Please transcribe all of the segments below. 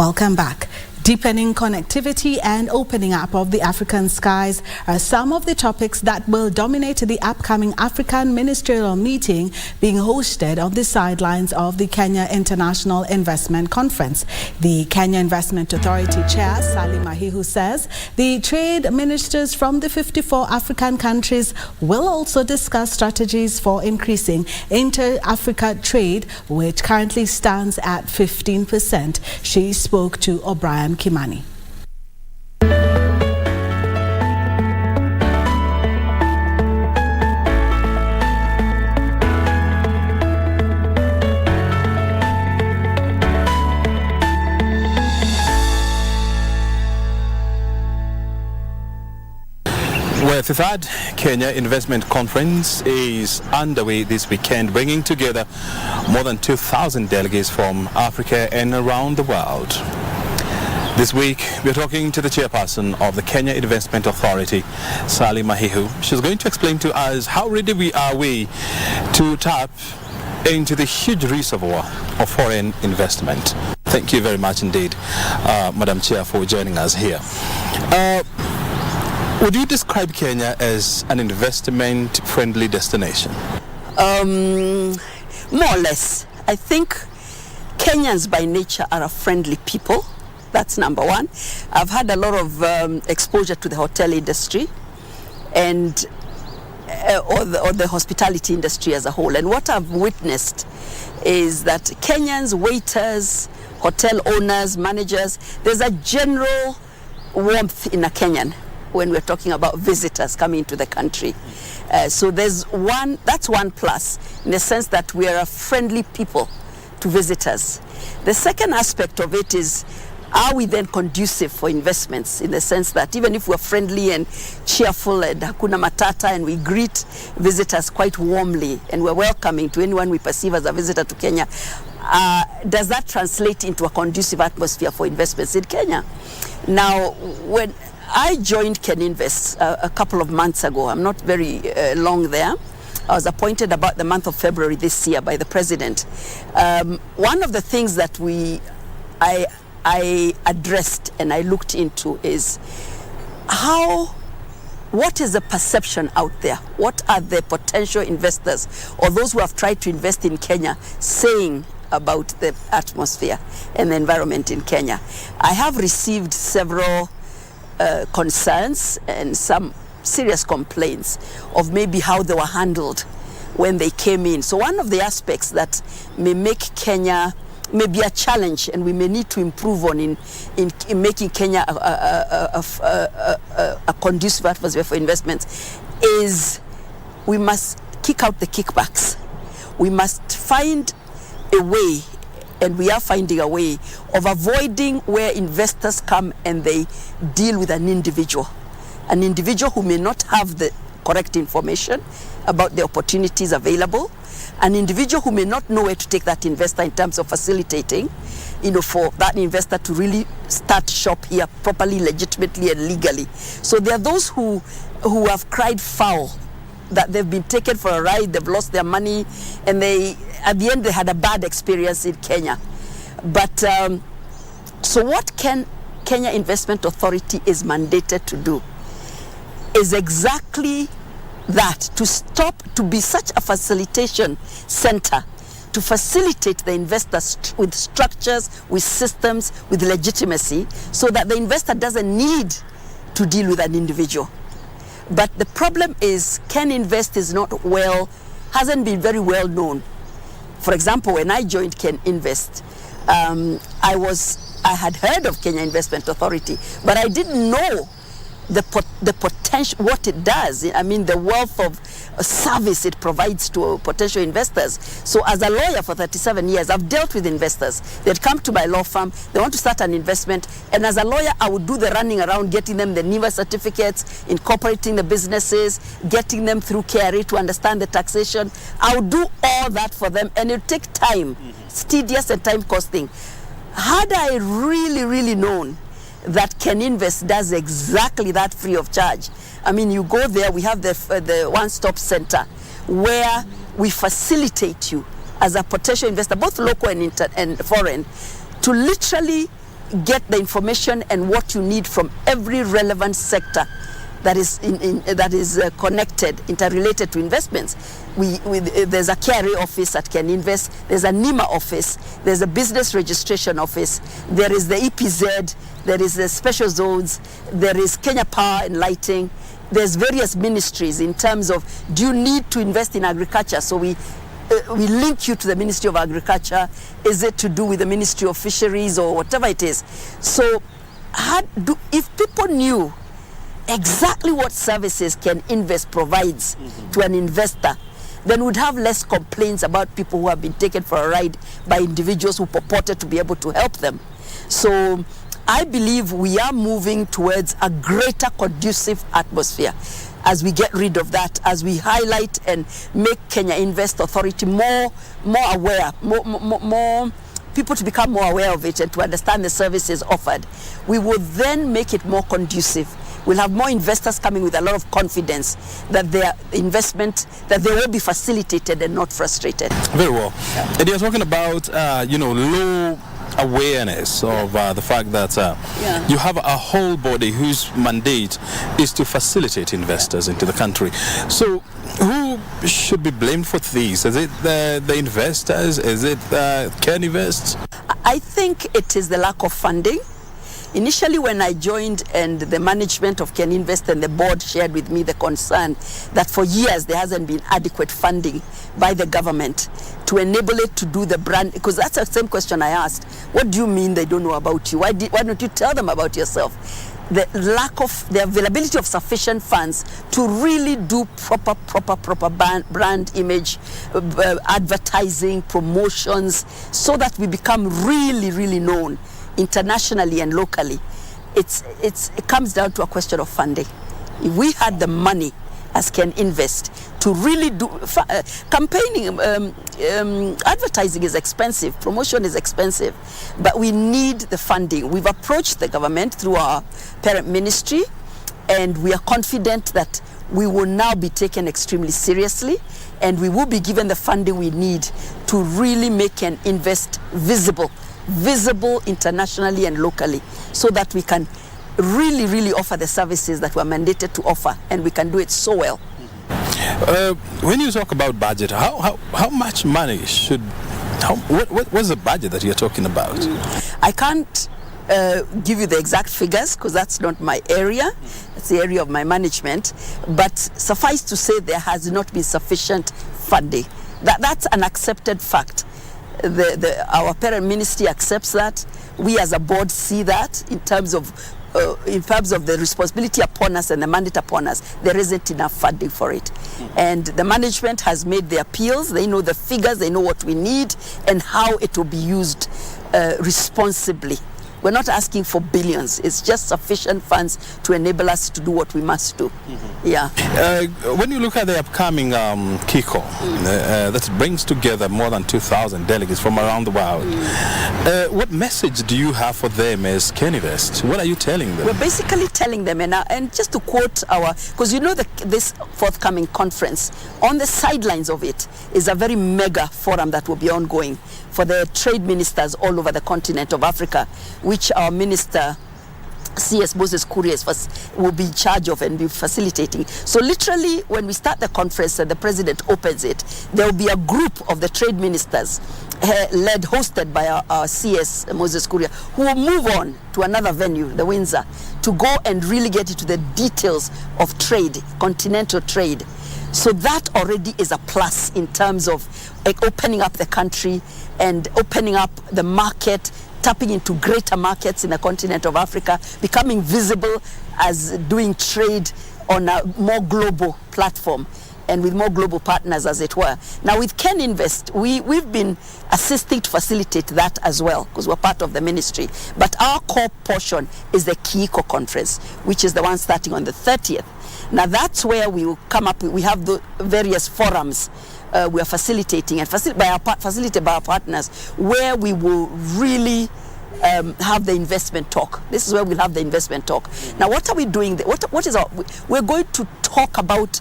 Welcome back. Deepening connectivity and opening up of the African skies are some of the topics that will dominate the upcoming African ministerial meeting being hosted on the sidelines of the Kenya International Investment Conference. The Kenya Investment Authority Chair, Sally Mahihu, says the trade ministers from the 54 African countries will also discuss strategies for increasing inter-Africa trade, which currently stands at 15%. She spoke to Obrien Kimani. Well, the third Kenya Investment Conference is underway this weekend, bringing together more than 2,000 delegates from Africa and around the world. This week, we're talking to the chairperson of the Kenya Investment Authority, Sally Mahihu. She's going to explain to us how ready are we to tap into the huge reservoir of foreign investment. Thank you very much indeed, Madam Chair, for joining us here. Would you describe Kenya as an investment-friendly destination? More or less. I think Kenyans by nature are a friendly people. That's number one. I've had a lot of exposure to the hotel industry and or the hospitality industry as a whole. And what I've witnessed is that Kenyans, waiters, hotel owners, managers, there's a general warmth in a Kenyan when we're talking about visitors coming into the country. So that's one plus, in the sense that we are a friendly people to visitors. The second aspect of it is, are we then conducive for investments, in the sense that even if we're friendly and cheerful and hakuna matata and we greet visitors quite warmly and we're welcoming to anyone we perceive as a visitor to Kenya, does that translate into a conducive atmosphere for investments in Kenya? Now, when I joined KenInvest a couple of months ago, I'm not very long there. I was appointed about the month of February this year by the president. One of the things that I addressed and I looked into is what is the perception out there? What are the potential investors or those who have tried to invest in Kenya saying about the atmosphere and the environment in Kenya? I have received several concerns and some serious complaints of maybe how they were handled when they came in. So one of the aspects that may make Kenya maybe a challenge and we may need to improve on in making Kenya a conducive atmosphere for investments is we must kick out the kickbacks. We must find a way, and we are finding a way of avoiding where investors come and they deal with an individual who may not have the correct information about the opportunities available, an individual who may not know where to take that investor in terms of facilitating, for that investor to really start shop here properly, legitimately and legally. So there are those who have cried foul that they've been taken for a ride, they've lost their money, and at the end they had a bad experience in Kenya. But so what Kenya Investment Authority is mandated to do is exactly that, to be such a facilitation center, to facilitate the investors with structures, with systems, with legitimacy, so that the investor doesn't need to deal with an individual. But the problem is KenInvest hasn't been very well known. For example, when I joined KenInvest, I had heard of Kenya Investment Authority, but I didn't know the potential, what it does. I mean, the wealth of service it provides to potential investors. So as a lawyer for 37 years, I've dealt with investors. They'd come to my law firm, they want to start an investment, and as a lawyer, I would do the running around, getting them the NIVA certificates, incorporating the businesses, getting them through KRA to understand the taxation. I would do all that for them, and it would take time, tedious and time costing. Had I really known that KenInvest does exactly that free of charge. I mean, you go there, we have the one-stop center where we facilitate you as a potential investor, both local and foreign, to literally get the information and what you need from every relevant sector that is connected, interrelated to investments. There's a KRA office that can invest, there's a NIMA office, there's a business registration office, there is the EPZ, there is the special zones, there is Kenya Power and Lighting, there's various ministries in terms of, do you need to invest in agriculture? So we link you to the Ministry of Agriculture. Is it to do with the Ministry of Fisheries or whatever it is? So if people knew exactly what services Can Invest provides to an investor, then we'd have less complaints about people who have been taken for a ride by individuals who purported to be able to help them. So I believe we are moving towards a greater conducive atmosphere as we get rid of that, as we highlight and make Kenya Invest Authority more aware, more people to become more aware of it and to understand the services offered. We will then make it more conducive. We'll have more investors coming with a lot of confidence that their investment, that they will be facilitated and not frustrated. Very well. And you're talking about, low awareness of the fact that you have a whole body whose mandate is to facilitate investors into the country. So who should be blamed for this? Is it the investors? Is it Can Invest? I think it is the lack of funding. Initially, when I joined and the management of Can Invest and the board shared with me the concern that for years there hasn't been adequate funding by the government to enable it to do the brand, because that's the same question I asked. What do you mean they don't know about you? Why don't you tell them about yourself? The lack of the availability of sufficient funds to really do proper brand image, advertising, promotions, so that we become really known internationally and locally. It comes down to a question of funding. If we had the money as Can Invest to really do campaigning, advertising is expensive, promotion is expensive, but we need the funding. We've approached the government through our parent ministry, and we are confident that we will now be taken extremely seriously, and we will be given the funding we need to really make Can Invest visible internationally and locally, so that we can really offer the services that we're mandated to offer, and we can do it so well. When you talk about budget, how much money what's the budget that you're talking about? I can't give you the exact figures because that's not my area. It's the area of my management, but suffice to say there has not been sufficient funding. That's an accepted fact. Our parent ministry accepts that. We as a board see that in terms of the responsibility upon us and the mandate upon us, there isn't enough funding for it. And the management has made the appeals. They know the figures, they know what we need and how it will be used responsibly. We're not asking for billions. It's just sufficient funds to enable us to do what we must do. Yeah. When you look at the upcoming KICO, that brings together more than 2,000 delegates from around the world, what message do you have for them as Can Invest? What are you telling them? We're basically telling them, and just to quote because this forthcoming conference, on the sidelines of it is a very mega forum that will be ongoing for the trade ministers all over the continent of Africa, which our minister CS Moses Kuria will be in charge of and be facilitating. So literally, when we start the conference and the president opens it, there will be a group of the trade ministers hosted by our CS Moses Kuria, who will move on to another venue, the Windsor, to go and really get into the details of trade, continental trade. So that already is a plus in terms of opening up the country and opening up the market, tapping into greater markets in the continent of Africa, becoming visible as doing trade on a more global platform and with more global partners, as it were. Now with Can Invest, we've been assisting to facilitate that as well, because we're part of the ministry. But our core portion is the KICO conference, which is the one starting on the 30th. Now that's where we will come up, we have the various forums we are facilitating and facilitated by our partners, where we will really have the investment talk. This is where we'll have the investment talk. Now, what are we doing? We're going to talk about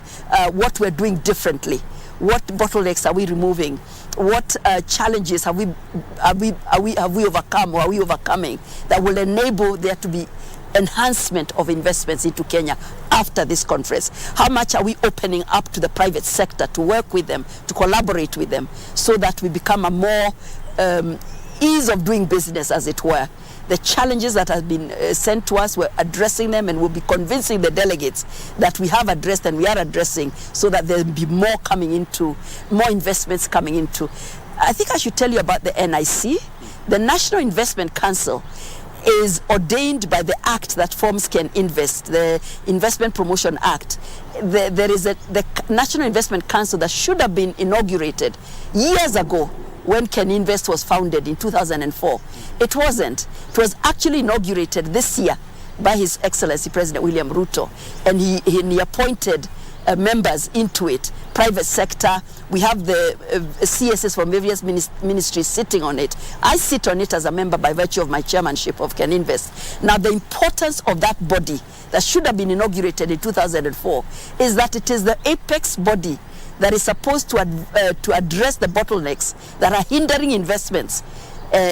what we're doing differently. What bottlenecks are we removing? what challenges have we overcome, or are we overcoming, that will enable there to be enhancement of investments into Kenya after this conference? How much are we opening up to the private sector to work with them, to collaborate with them, so that we become a more ease of doing business, as it were? The challenges that have been sent to us, we're addressing them, and we'll be convincing the delegates that we have addressed and we are addressing, so that there'll be more investments coming into. I think I should tell you about the NIC. The National Investment Council is ordained by the act that forms Can Invest, the Investment Promotion Act. There is the National Investment Council that should have been inaugurated years ago, when Can Invest was founded in 2004. It wasn't. It was actually inaugurated this year by His Excellency President William Ruto, and he appointed members into it, private sector. We have the CSS from various ministries sitting on it. I sit on it as a member by virtue of my chairmanship of Can Invest. Now, the importance of that body that should have been inaugurated in 2004 is that it is the apex body that is supposed to address the bottlenecks that are hindering investments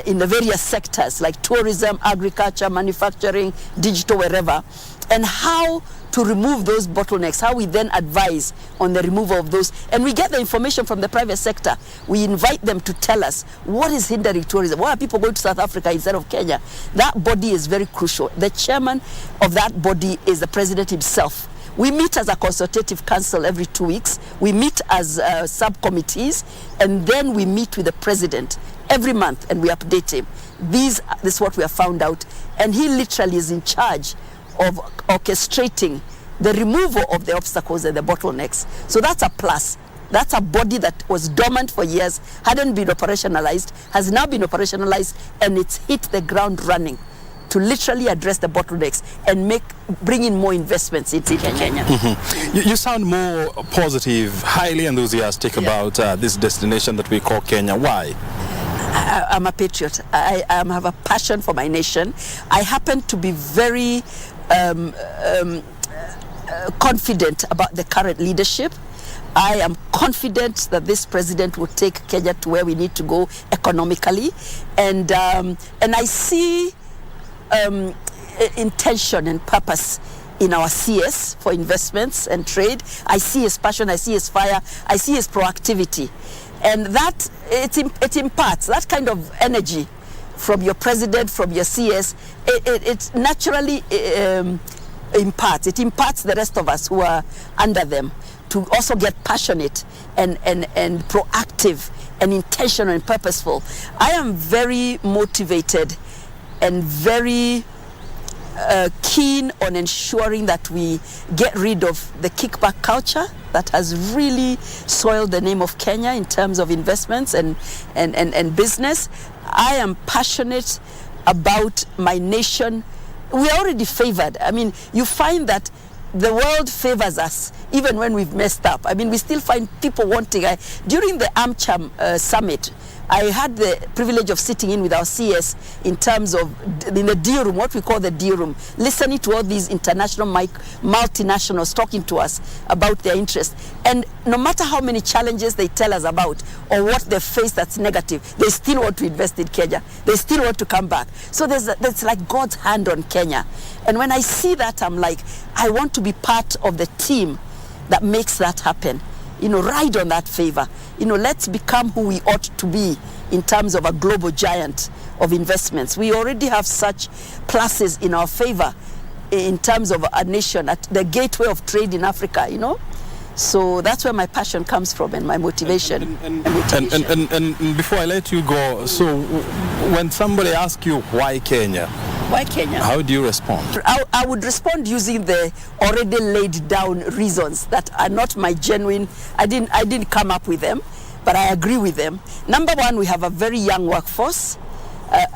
in the various sectors like tourism, agriculture, manufacturing, digital, wherever, and how to remove those bottlenecks, how we then advise on the removal of those. And we get the information from the private sector. We invite them to tell us what is hindering tourism. Why are people going to South Africa instead of Kenya? That body is very crucial. The chairman of that body is the president himself. We meet as a consultative council every 2 weeks. We meet as subcommittees, and then we meet with the president every month, and we update him. This is what we have found out, and he literally is in charge of orchestrating the removal of the obstacles and the bottlenecks. So that's a plus. That's a body that was dormant for years, hadn't been operationalized, has now been operationalized, and it's hit the ground running to literally address the bottlenecks and bring in more investments into Kenya. Mm-hmm. You sound more positive, highly enthusiastic about this destination that we call Kenya. Why? I'm a patriot. I have a passion for my nation. I happen to be very confident about the current leadership. I am confident that this president will take Kenya to where we need to go economically, and I see intention and purpose in our CS for investments and trade. I see his passion, I see his fire, I see his proactivity, and that it imparts that kind of energy from your president, from your CS. It naturally imparts the rest of us who are under them to also get passionate and proactive and intentional and purposeful. I am very motivated and very keen on ensuring that we get rid of the kickback culture that has really soiled the name of Kenya in terms of investments and business. I am passionate about my nation. We are already favored. I mean, you find that the world favors us even when we've messed up. I mean, we still find people wanting. During the AmCham summit, I had the privilege of sitting in with our CS in terms of in the D room, what we call the D room, listening to all these international multinationals talking to us about their interests. And no matter how many challenges they tell us about or what they face that's negative, they still want to invest in Kenya. They still want to come back. So there's like God's hand on Kenya. And when I see that, I'm like, I want to be part of the team that makes that happen. You know, ride on that favor. You know, let's become who we ought to be in terms of a global giant of investments. We already have such pluses in our favor in terms of a nation at the gateway of trade in Africa, you know. So that's where my passion comes from and my motivation. And before I let you go, so when somebody asks you why Kenya? Why Kenya? How do you respond? I would respond using the already laid down reasons that are not my genuine. I didn't come up with them, but I agree with them. Number one, we have a very young workforce.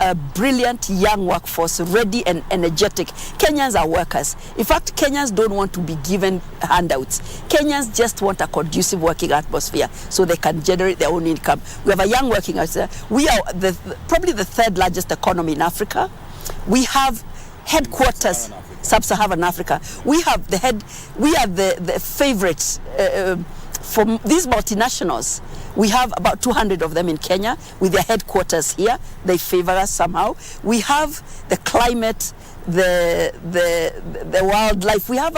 A brilliant young workforce, ready and energetic. Kenyans are workers. In fact, Kenyans don't want to be given handouts. Kenyans just want a conducive working atmosphere so they can generate their own income. We have a young working atmosphere. We are probably the third largest economy in Africa. We have headquarters, Sub-Saharan Africa. We have we are the favorite For these multinationals, we have about 200 of them in Kenya with their headquarters here. They favor us somehow. We have the climate, the wildlife. We have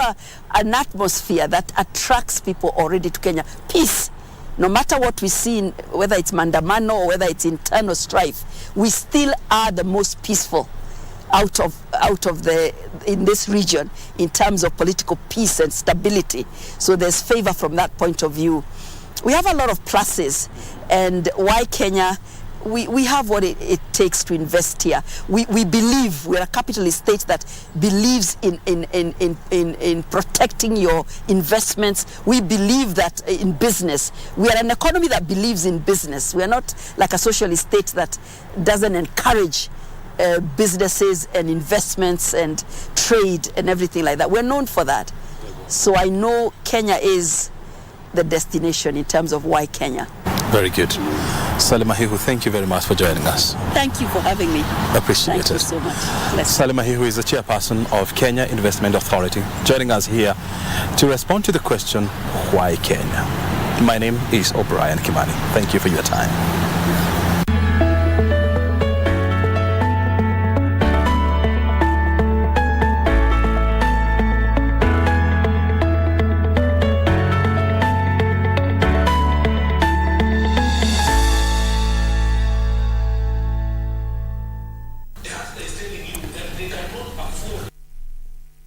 an atmosphere that attracts people already to Kenya. Peace. No matter what we see, whether it's Mandamano or whether it's internal strife, we still are the most peaceful in this region in terms of political peace and stability. So there's favor from that point of view. We have a lot of pluses, and why Kenya? We have what it takes to invest here. We believe we're a capitalist state that believes in protecting your investments. We believe that in business. We are an economy that believes in business. We are not like a socialist state that doesn't encourage businesses and investments and trade and everything like that. We're known for that. So I know Kenya is the destination in terms of why Kenya. Very good. Sally Mahihu, thank you very much for joining us. Thank you for having me. Appreciate it. Thank you so much. Sally Mahihu is the chairperson of Kenya Investment Authority, joining us here to respond to the question, why Kenya? My name is Obrien Kimani. Thank you for your time.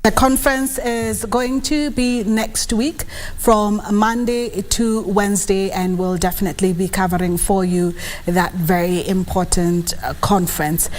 The conference is going to be next week from Monday to Wednesday, and we'll definitely be covering for you that very important conference.